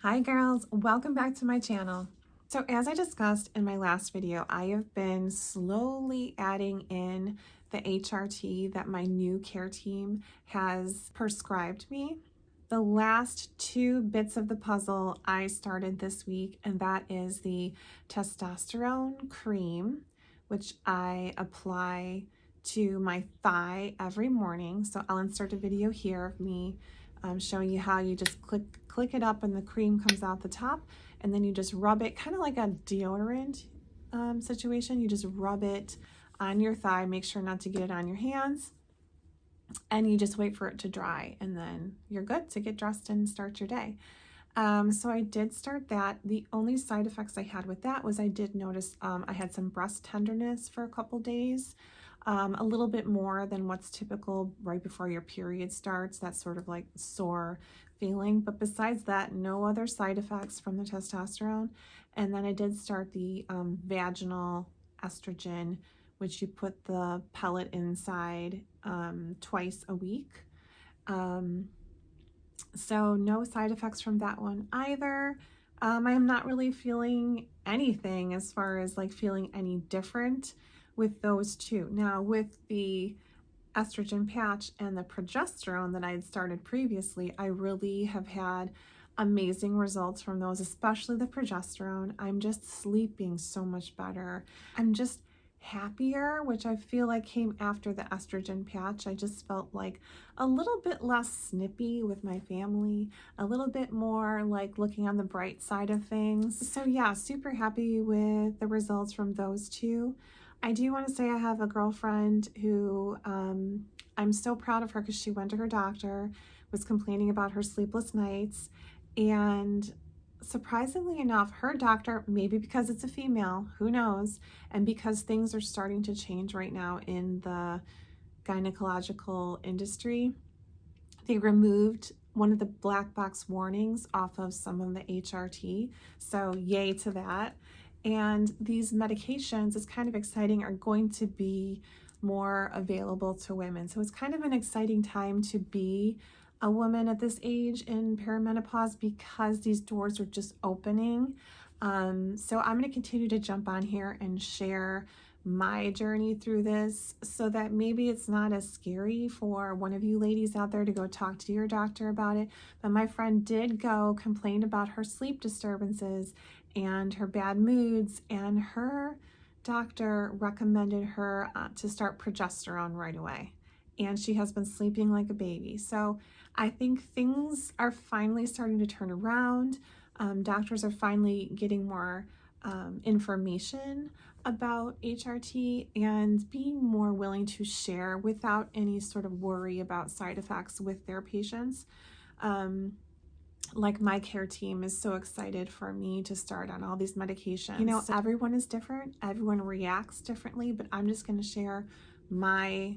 Hi girls, welcome back to my channel. So as I discussed in my last video, I have been slowly adding in the HRT that my new care team has prescribed me. The last two bits of the puzzle I started this week, and that is the testosterone cream, which I apply to my thigh every morning. So I'll insert a video here of me showing you how you just click it up and the cream comes out the top, and then you just rub it kind of like a deodorant situation. You just rub it on your thigh, make sure not to get it on your hands, and you just wait for it to dry, and then you're good to get dressed and start your day. So I did start that. The only side effects I had with that was I did notice I had some breast tenderness for a couple days, a little bit more than what's typical right before your period starts, that sort of like sore feeling. But besides that, no other side effects from the testosterone. And then I did start the vaginal estrogen, which you put the pellet inside twice a week. So no side effects from that one either. I am not really feeling anything as far as like feeling any different with those two. Now with the estrogen patch and the progesterone that I had started previously, I really have had amazing results from those, especially the progesterone. I'm just sleeping so much better. I'm just happier, which I feel like came after the estrogen patch. I just felt like a little bit less snippy with my family, a little bit more like looking on the bright side of things. So yeah, super happy with the results from those two. I do want to say I have a girlfriend who I'm so proud of her because she went to her doctor, was complaining about her sleepless nights, and surprisingly enough, her doctor, maybe because it's a female, who knows, and because things are starting to change right now in the gynecological industry, they removed one of the black box warnings off of some of the HRT. So yay to that. And these medications, it's kind of exciting, are going to be more available to women. So it's kind of an exciting time to be a woman at this age in perimenopause because these doors are just opening. So I'm going to continue to jump on here and share my journey through this so that maybe it's not as scary for one of you ladies out there to go talk to your doctor about it. But my friend did go complain about her sleep disturbances and her bad moods, and her doctor recommended her to start progesterone right away. And she has been sleeping like a baby. So I think things are finally starting to turn around. Doctors are finally getting more information about HRT and being more willing to share without any sort of worry about side effects with their patients. Like my care team is so excited for me to start on all these medications. You know, everyone is different, everyone reacts differently, but I'm just going to share my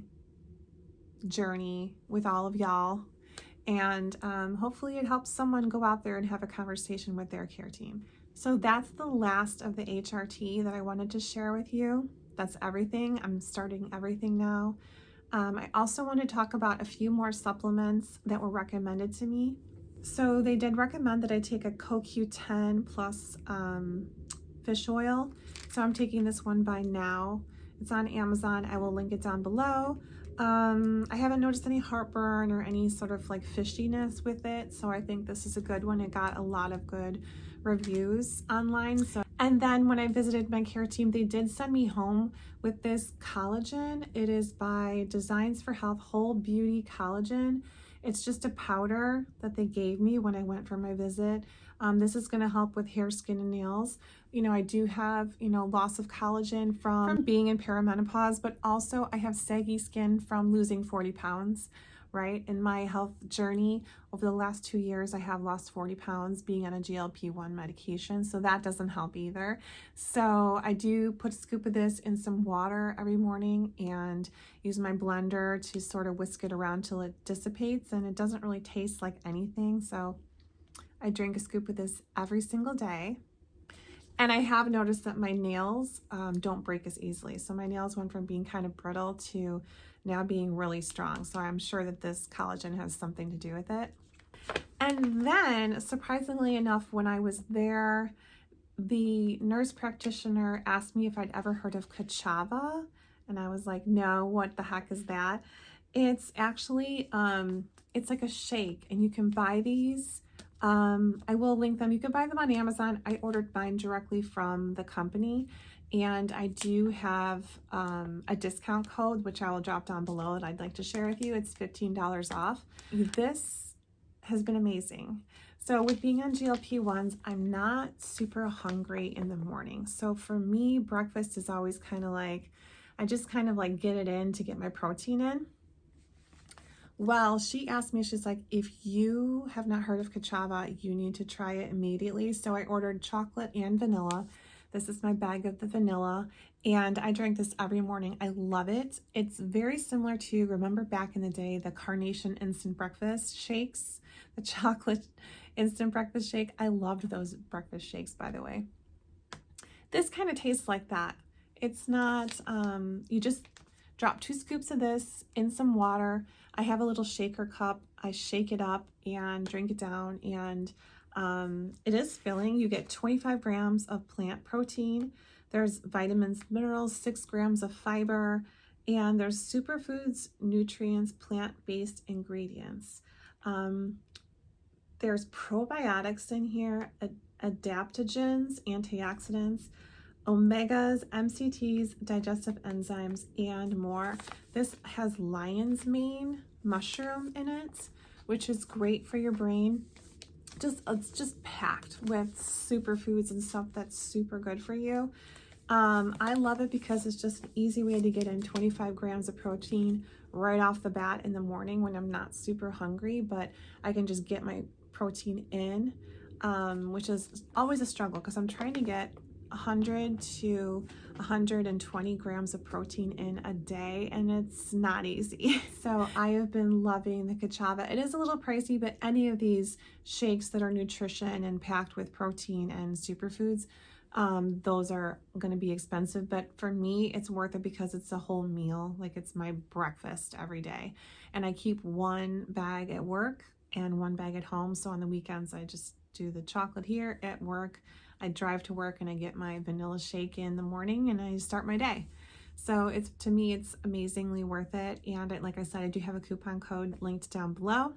journey with all of y'all, and hopefully it helps someone go out there and have a conversation with their care team. So that's the last of the HRT that I wanted to share with you. That's everything. I'm starting everything now. I also want to talk about a few more supplements that were recommended to me. So they did recommend that I take a CoQ10 plus fish oil. So I'm taking this one by Now. It's on Amazon. I will link it down below. I haven't noticed any heartburn or any sort of like fishiness with it, so I think this is a good one. It got a lot of good reviews online. And then when I visited my care team, they did send me home with this collagen. It is by Designs for Health Whole Beauty Collagen. It's just a powder that they gave me when I went for my visit. This is going to help with hair, skin, and nails. You know, I do have, loss of collagen from being in perimenopause, but also I have saggy skin from losing 40 pounds, right? In my health journey over the last 2 years, I have lost 40 pounds being on a GLP-1 medication, so that doesn't help either. So I do put a scoop of this in some water every morning and use my blender to sort of whisk it around till it dissipates, and it doesn't really taste like anything. So I drink a scoop of this every single day. And I have noticed that my nails don't break as easily. So my nails went from being kind of brittle to now being really strong. So I'm sure that this collagen has something to do with it. And then, surprisingly enough, when I was there, the nurse practitioner asked me if I'd ever heard of Ka'Chava, and I was like, no, what the heck is that? It's actually, it's like a shake, and you can buy these. I will link them. You can buy them on Amazon. I ordered mine directly from the company, and I do have a discount code, which I will drop down below that I'd like to share with you. It's $15 off. This has been amazing. So with being on GLP-1s, I'm not super hungry in the morning. So for me, breakfast is always kind of like, I just kind of like get it in to get my protein in. Well, she asked me, she's like, if you have not heard of Ka'Chava, you need to try it immediately. So I ordered chocolate and vanilla. This is my bag of the vanilla, and I drink this every morning. I love it. It's very similar to, remember back in the day, the Carnation instant breakfast shakes, the chocolate instant breakfast shake. I loved those breakfast shakes, by the way. This kind of tastes like that. It's not, you just drop 2 scoops of this in some water. I have a little shaker cup. I shake it up and drink it down, and it is filling. You get 25 grams of plant protein. There's vitamins, minerals, 6 grams of fiber, and there's superfoods, nutrients, plant-based ingredients. There's probiotics in here, adaptogens, antioxidants, omegas, MCTs, digestive enzymes, and more. This has lion's mane mushroom in it, which is great for your brain. It's just packed with superfoods and stuff that's super good for you. I love it because it's just an easy way to get in 25 grams of protein right off the bat in the morning when I'm not super hungry, but I can just get my protein in, which is always a struggle because I'm trying to get 100 to 120 grams of protein in a day, and it's not easy. So I have been loving the Ka'Chava. It is a little pricey, but any of these shakes that are nutrition and packed with protein and superfoods, those are going to be expensive, but for me it's worth it because it's a whole meal. Like, it's my breakfast every day, and I keep 1 bag at work and 1 bag at home. So on the weekends I just do the chocolate here at work. I drive to work and I get my vanilla shake in the morning and I start my day. So to me, it's amazingly worth it. And like I said, I do have a coupon code linked down below.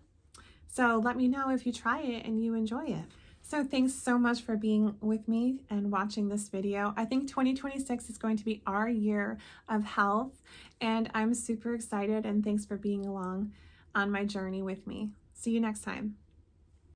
So let me know if you try it and you enjoy it. So thanks so much for being with me and watching this video. I think 2026 is going to be our year of health, and I'm super excited, and thanks for being along on my journey with me. See you next time.